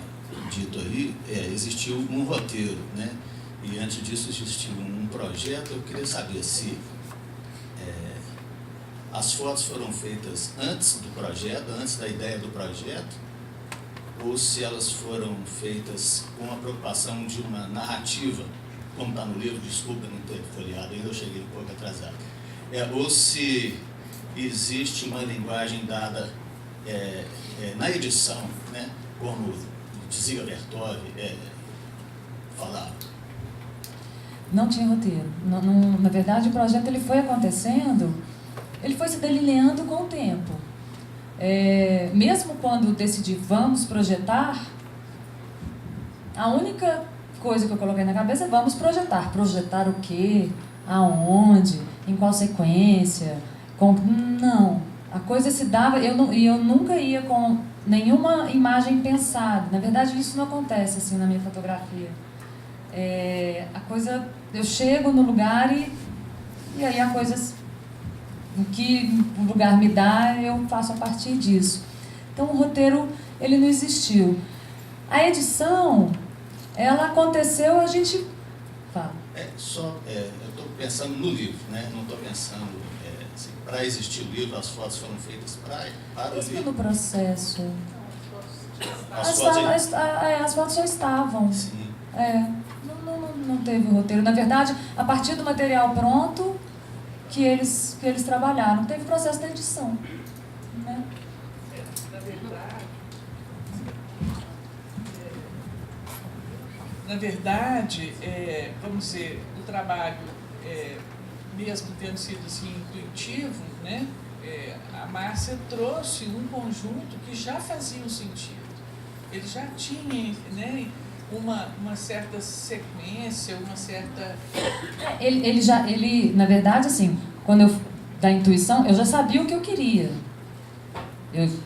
dito aí, existiu um roteiro, né? E antes disso existiu um projeto. Eu queria saber se as fotos foram feitas antes do projeto, antes da ideia do projeto, ou se elas foram feitas com a preocupação de uma narrativa, como está no livro, desculpa não ter folheado ainda, eu cheguei um pouco atrasado. Ou se existe uma linguagem dada na edição, né, como Dziga Vertov falava. Não tinha roteiro. Na verdade, o projeto ele foi acontecendo, ele foi se delineando com o tempo. Mesmo quando decidi vamos projetar, a única coisa que eu coloquei na cabeça é vamos projetar. Projetar o quê? Aonde? Em qual sequência? Não. A coisa se dava, eu nunca ia com nenhuma imagem pensada. Na verdade, isso não acontece assim na minha fotografia. A coisa, eu chego no lugar e aí a coisa, o que o lugar me dá, eu faço a partir disso. Então o roteiro, ele não existiu. A edição, ela aconteceu, a gente fala. Eu estou pensando no livro, né? Não estou pensando assim, para existir o livro, as fotos foram feitas para o livro. No processo. As fotos já estavam. Sim. Não teve roteiro. Na verdade, a partir do material pronto que eles trabalharam, teve processo de edição, né? Na verdade, vamos dizer, o trabalho, mesmo tendo sido assim, intuitivo, né, a Márcia trouxe um conjunto que já fazia um sentido. Ele já tinha, né, uma certa sequência, uma certa... Ele, na verdade, assim, da intuição, eu já sabia o que eu queria.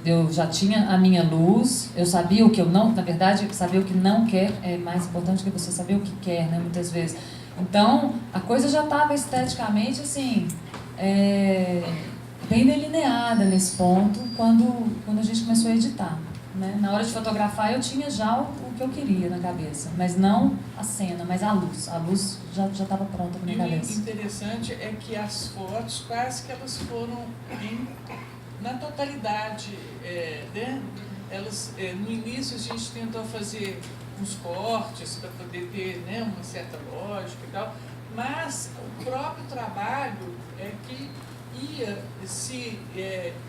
Eu já tinha a minha luz, eu sabia o que eu não... Na verdade, saber o que não quer é mais importante que você saber o que quer, né, muitas vezes. Então, a coisa já estava esteticamente, assim, bem delineada nesse ponto, quando a gente começou a editar. Né? Na hora de fotografar, eu tinha já o que eu queria na cabeça, mas não a cena, mas a luz. A luz já estava pronta na minha cabeça. E o interessante é que as fotos, quase que elas foram na totalidade, né? Elas, no início a gente tentou fazer uns cortes para poder ter, né, uma certa lógica e tal, mas o próprio trabalho é que ia se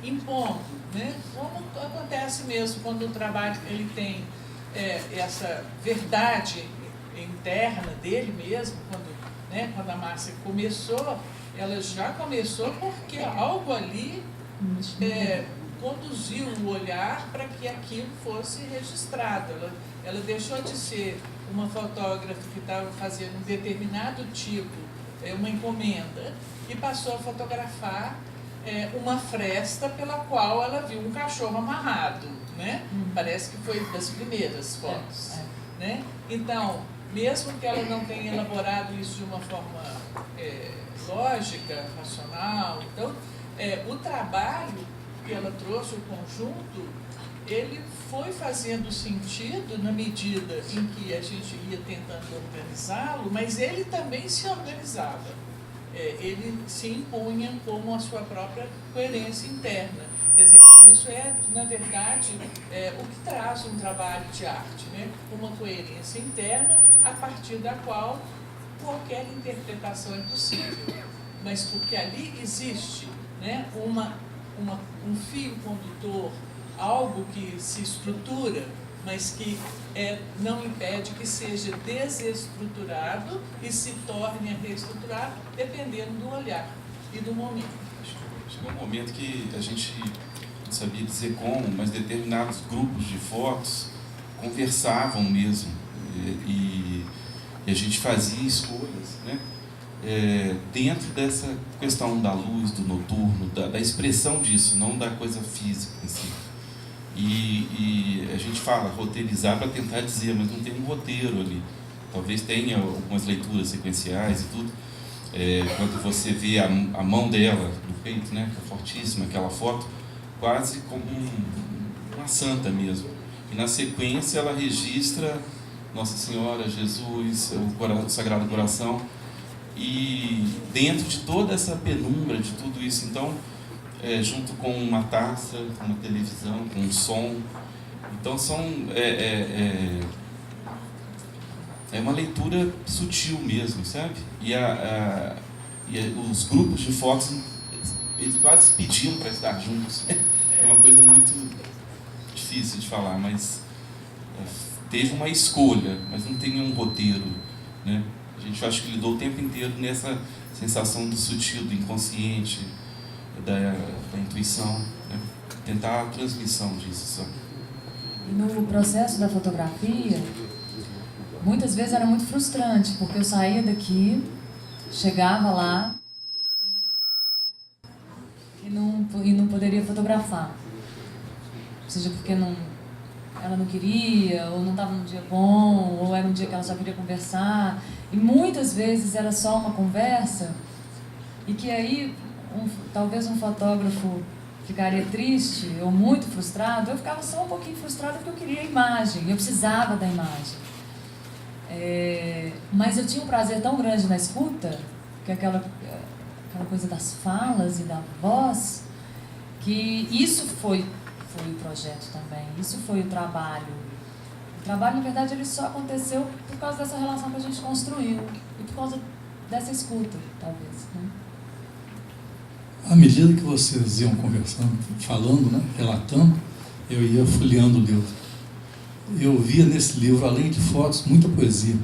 impondo, né? Como acontece mesmo quando o trabalho ele tem essa verdade interna dele mesmo, quando a Márcia começou, ela já começou porque algo ali conduziu o olhar para que aquilo fosse registrado. Ela deixou de ser uma fotógrafa que estava fazendo um determinado tipo, uma encomenda, e passou a fotografar uma fresta pela qual ela viu um cachorro amarrado, né? Parece que foi das primeiras fotos, né? Então, mesmo que ela não tenha elaborado isso de uma forma lógica, racional, então, o trabalho que ela trouxe, o conjunto, ele foi fazendo sentido na medida em que a gente ia tentando organizá-lo, mas ele também se organizava. Ele se impunha como a sua própria coerência interna. Quer dizer, isso na verdade, o que traz um trabalho de arte, né? Uma coerência interna a partir da qual qualquer interpretação é possível. Mas porque ali existe, né, um fio condutor, algo que se estrutura, mas que não impede que seja desestruturado e se torne a reestruturar, dependendo do olhar e do momento. Chegou um momento que a gente não sabia dizer como, mas determinados grupos de fotos conversavam mesmo, e a gente fazia escolhas, né? Dentro dessa questão da luz, do noturno, da expressão disso, não da coisa física em si. E a gente fala roteirizar para tentar dizer, mas não tem um roteiro ali. Talvez tenha algumas leituras sequenciais e tudo. Quando você vê a mão dela no peito, né, que é fortíssima, aquela foto, quase como uma santa mesmo. E na sequência ela registra Nossa Senhora, Jesus, o Sagrado Coração. E dentro de toda essa penumbra, de tudo isso, então, junto com uma taça, com uma televisão, com um som, então é uma leitura sutil mesmo, sabe? E os grupos de fotos, eles quase pediam para estar juntos. É uma coisa muito difícil de falar, mas teve uma escolha, mas não tem um roteiro, né? A gente acho que lidou o tempo inteiro nessa sensação do sutil, do inconsciente, da intuição, né? Tentar a transmissão disso só. E no processo da fotografia, muitas vezes era muito frustrante, porque eu saía daqui, chegava lá e não poderia fotografar. Seja porque ela não queria, ou não estava num dia bom, ou era um dia que ela só queria conversar. E muitas vezes era só uma conversa, e que aí talvez um fotógrafo ficaria triste ou muito frustrado. Eu ficava só um pouquinho frustrada porque eu queria a imagem, eu precisava da imagem. Mas eu tinha um prazer tão grande na escuta, que aquela coisa das falas e da voz, que isso foi o projeto também, isso foi o trabalho. O trabalho, na verdade, ele só aconteceu por causa dessa relação que a gente construiu e por causa dessa escuta, talvez, né? À medida que vocês iam conversando, falando, né, relatando, eu ia folheando o livro. Eu via nesse livro, além de fotos, muita poesia.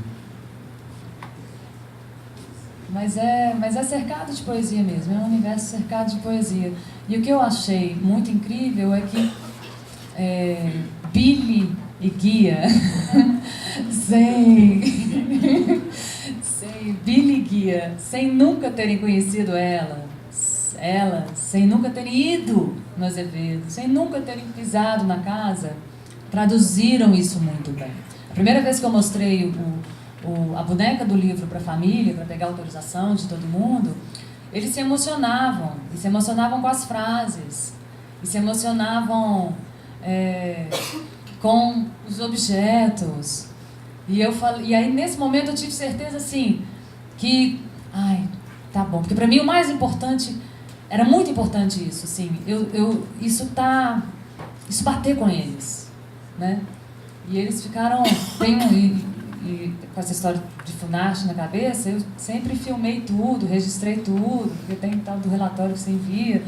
Mas é cercado de poesia mesmo, é um universo cercado de poesia. E o que eu achei muito incrível é que Billy e Guia, Billy e Guia, sem nunca terem conhecido ela, sem nunca terem ido no Azevedo, sem nunca terem pisado na casa, traduziram isso muito bem. A primeira vez que eu mostrei a boneca do livro para a família, para pegar a autorização de todo mundo, eles se emocionavam, e se emocionavam com as frases, e se emocionavam com os objetos. E aí nesse momento eu tive certeza assim, que, tá bom, porque para mim o mais importante, era muito importante isso, assim, isso bater com eles, né? E eles ficaram, e com essa história de Funarte na cabeça, eu sempre filmei tudo, registrei tudo, porque tem tal do relatório que você envia.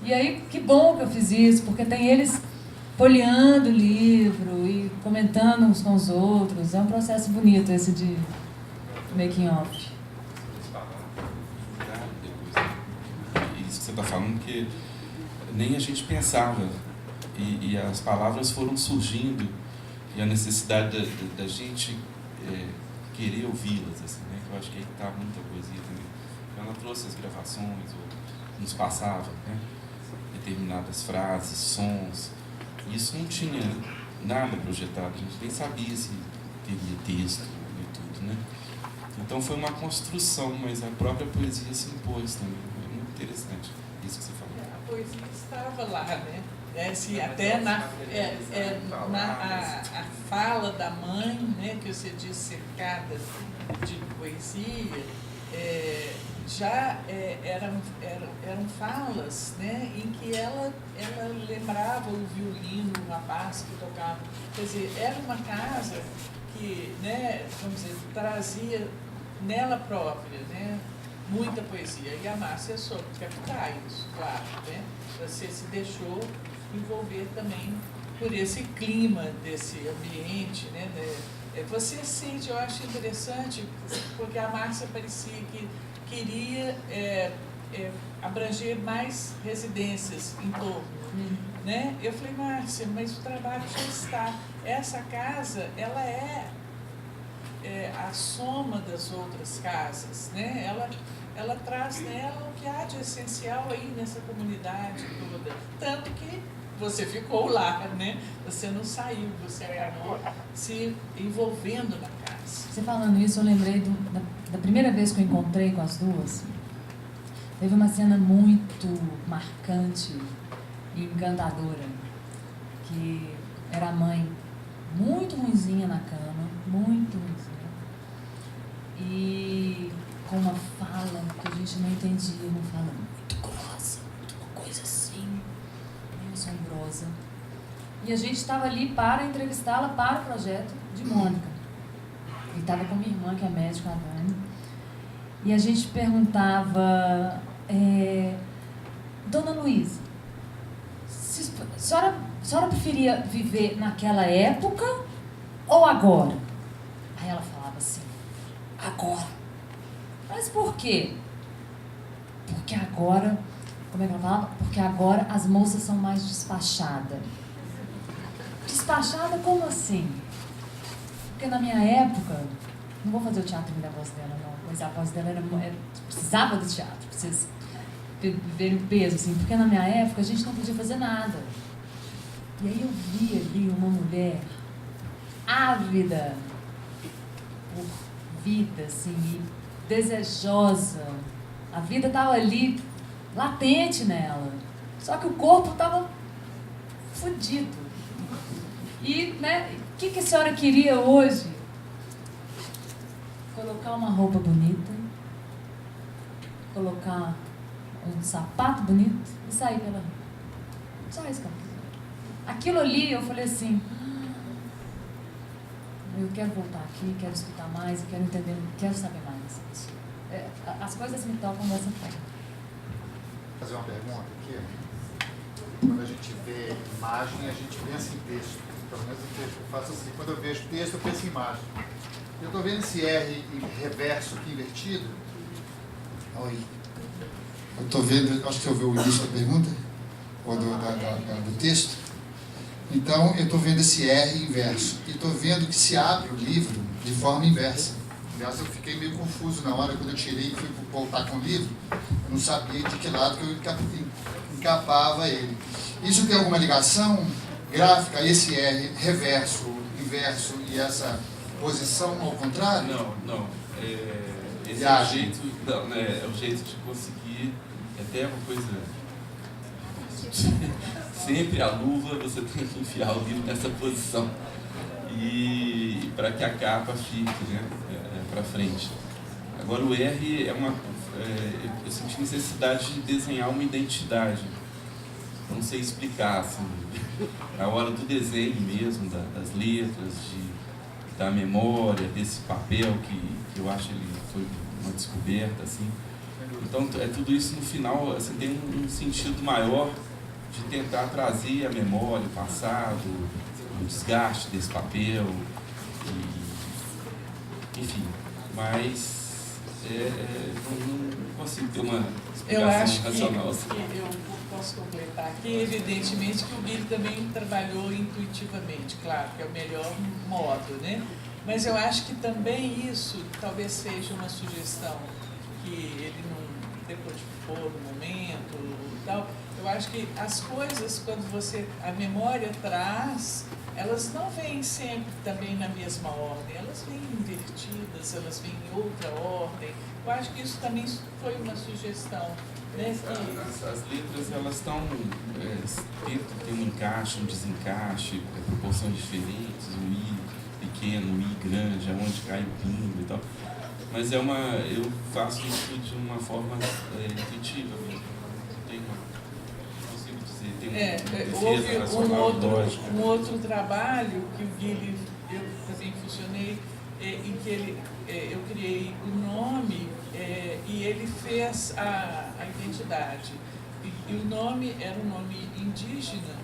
E aí, que bom que eu fiz isso, porque tem eles folheando o livro e comentando uns com os outros. É um processo bonito esse de making off. Isso que você está falando, que nem a gente pensava. E as palavras foram surgindo, e a necessidade da gente querer ouvi-las, assim, né? Eu acho que aí está muita poesia também. Ela trouxe as gravações, ou nos passava, né? Determinadas frases, sons. E isso não tinha nada projetado, a gente nem sabia se teria texto e tudo, né? Então foi uma construção, mas a própria poesia se impôs também. É muito interessante isso que você falou. A poesia estava lá, né? Até a fala da mãe, né, que você disse cercada de poesia, já eram falas, né, em que ela lembrava o violino, o rapaz que tocava. Quer dizer, era uma casa que, né, vamos dizer, trazia nela própria, né, muita poesia. E a Márcia soube captar isso, claro, né? Você se deixou envolver também por esse clima desse ambiente, né? Você sente, eu acho interessante, porque a Márcia parecia que queria abranger mais residências em torno, né? Eu falei, Márcia, mas o trabalho já está. Essa casa, ela é a soma das outras casas, né? Ela traz nela o que há de essencial aí nessa comunidade toda. Tanto que você ficou lá, né? Você não saiu, você acabou se envolvendo na casa. Você falando isso, eu lembrei da primeira vez que eu encontrei com as duas. Teve uma cena muito marcante e encantadora, que era a mãe muito ruinzinha na cama, muito ruinzinha, e com uma fala que a gente não entendia, uma fala muito grossa, uma coisa assim, meio assombrosa. E a gente estava ali para entrevistá-la para o projeto de Mônica. E estava com minha irmã, que é médica, a Dani. E a gente perguntava, Dona Luísa, a senhora preferia viver naquela época ou agora? Aí ela falava assim, agora. Mas por quê? Porque agora, como é que ela falava? Porque agora as moças são mais despachadas. Despachada como assim? Porque na minha época, não vou fazer o teatro da voz dela não, mas a voz dela precisava do teatro, pra vocês verem o peso, assim, porque na minha época a gente não podia fazer nada. E aí eu vi ali uma mulher ávida por vida, assim, e desejosa. A vida estava ali, latente nela. Só que o corpo estava fodido. E, né, o que a senhora queria hoje? Colocar uma roupa bonita, colocar um sapato bonito e sair pela rua. Só isso que ela queria. Aquilo ali, eu falei assim, eu quero voltar aqui, quero escutar mais, eu quero entender, quero saber mais. As coisas me tocam dessa forma. Vou fazer uma pergunta aqui. Quando a gente vê imagem, a gente pensa em texto. Pelo menos eu faço assim. Quando eu vejo texto, eu penso em imagem. Eu estou vendo esse R em reverso aqui invertido. Oi. Eu estou vendo, acho que eu vi o início da pergunta, ou do texto. Então, eu estou vendo esse R inverso. E estou vendo que se abre o livro de forma inversa. Aliás, eu fiquei meio confuso na hora, quando eu tirei e fui voltar com o livro. Eu não sabia de que lado que eu encapava ele. Isso tem alguma ligação gráfica, esse R reverso, inverso e essa posição ao contrário? Não. Esse é o jeito, não, né, é o jeito de conseguir, até uma coisa... Sempre a luva você tem que enfiar o livro nessa posição. E para que a capa fique, né, para frente. Agora o R eu senti necessidade de desenhar uma identidade. Não sei explicar, assim, na hora do desenho mesmo, das letras, da memória, desse papel que eu acho ele foi uma descoberta, assim. Então, tudo isso no final assim, tem um sentido maior de tentar trazer a memória, o passado, o desgaste desse papel, enfim, mas não consigo ter uma Eu acho explicação racional. que eu posso completar aqui, evidentemente que o Guilherme também trabalhou intuitivamente, claro, que é o melhor modo, né? Mas eu acho que também isso talvez seja uma sugestão que ele não decodificou no momento e tal. Eu acho que as coisas, quando a memória traz, elas não vêm sempre também na mesma ordem, elas vêm invertidas, elas vêm em outra ordem. Eu acho que isso também foi uma sugestão. Né? As letras, elas estão, tentam ter um encaixe, um desencaixe, proporções diferentes, o I pequeno, o I grande, aonde cai o pingo e tal. Mas eu faço isso de uma forma intuitiva mesmo. Não consigo dizer, tem defesa racional, lógica. Um outro trabalho que o Guilherme, eu também funcionei, em que eu criei o nome e ele fez a identidade. E o nome era um nome indígena,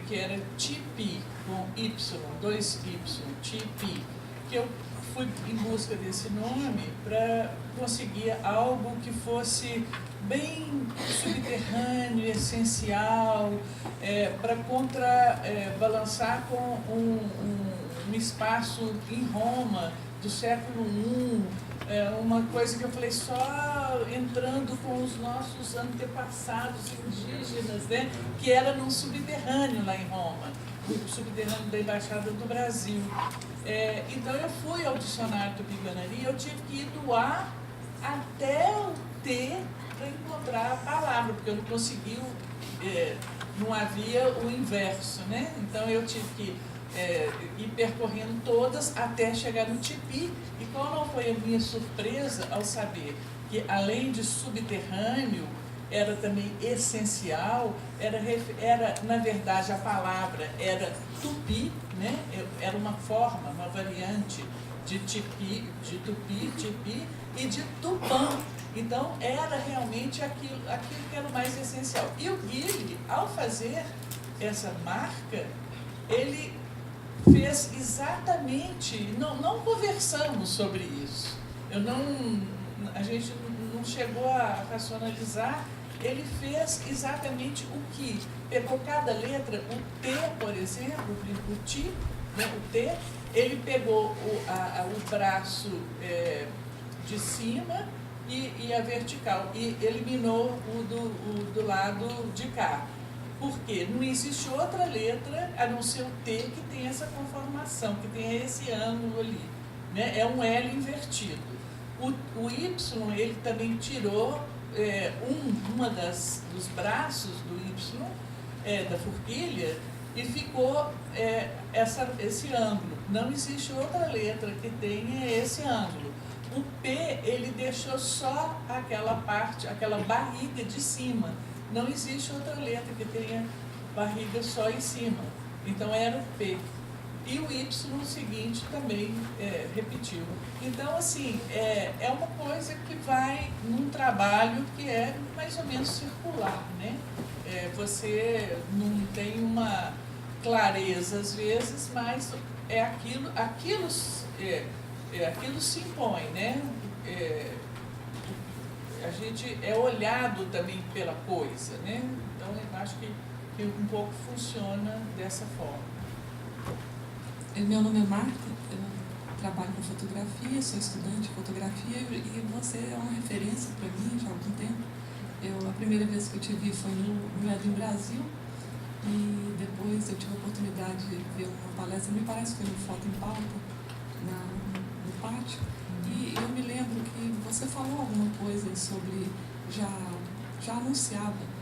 que era Tipi, com Y, 2 Y, Tipi, que eu fui em busca desse nome para conseguir algo que fosse bem subterrâneo, essencial, para balançar com um espaço em Roma do século I, uma coisa que eu falei só entrando com os nossos antepassados indígenas, né, que era num subterrâneo lá em Roma, no subterrâneo da Embaixada do Brasil. Então eu fui ao dicionário Tupi-Guarani e eu tive que ir do A até o T para encontrar a palavra, porque eu não consegui, não havia o inverso, né? Então eu tive que ir percorrendo todas até chegar no Tipi. E qual não foi a minha surpresa ao saber que, além de subterrâneo, era também essencial, era na verdade a palavra era tupi, né? Era uma forma, uma variante de tipi, de tupi, tipi e de tupã. Então era realmente aquilo que era o mais essencial. E o Guilherme, ao fazer essa marca, ele fez exatamente, não conversamos sobre isso. A gente não chegou a racionalizar. Ele fez exatamente o que? Pegou cada letra, o T, por exemplo, o Ti, né, o T, ele pegou o braço de cima e a vertical, e eliminou o do lado de cá. Porque não existe outra letra, a não ser o T, que tem essa conformação, que tem esse ângulo ali. Né? É um L invertido. O Y, ele também tirou dos braços do Y, da forquilha, e ficou esse ângulo. Não existe outra letra que tenha esse ângulo. O P, ele deixou só aquela parte, aquela barriga de cima. Não existe outra letra que tenha barriga só em cima. Então era o P. E o Y seguinte também repetiu. Então, assim, é uma coisa que vai num trabalho que é mais ou menos circular, né? Você não tem uma clareza às vezes, mas aquilo se impõe, né? A gente é olhado também pela coisa, né? Então, eu acho que um pouco funciona dessa forma. Meu nome é Marta, eu trabalho com fotografia, sou estudante de fotografia e você é uma referência para mim já há algum tempo. A primeira vez que eu te vi foi no Edinho Brasil e depois eu tive a oportunidade de ver uma palestra, me parece que foi no Foto em Pauta, no pátio, e eu me lembro que você falou alguma coisa sobre, já anunciava,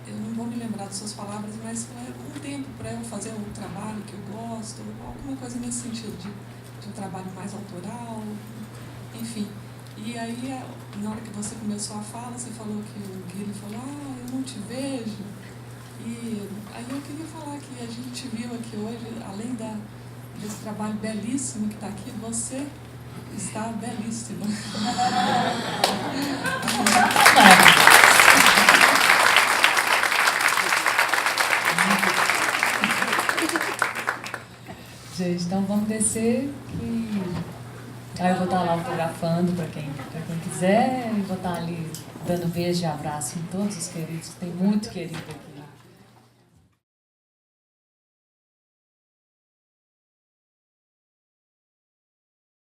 eu não vou me lembrar das suas palavras, mas um tempo para eu fazer o trabalho que eu gosto, alguma coisa nesse sentido, de um trabalho mais autoral, enfim. E aí, na hora que você começou a fala, você falou que o Guilherme falou, eu não te vejo. E aí eu queria falar que a gente viu aqui hoje, além trabalho belíssimo que está aqui. Você está belíssima. Gente, então vamos descer que aí eu vou estar lá autografando para quem quiser e vou estar ali dando beijo e abraço em todos os queridos, tem muito querido aqui.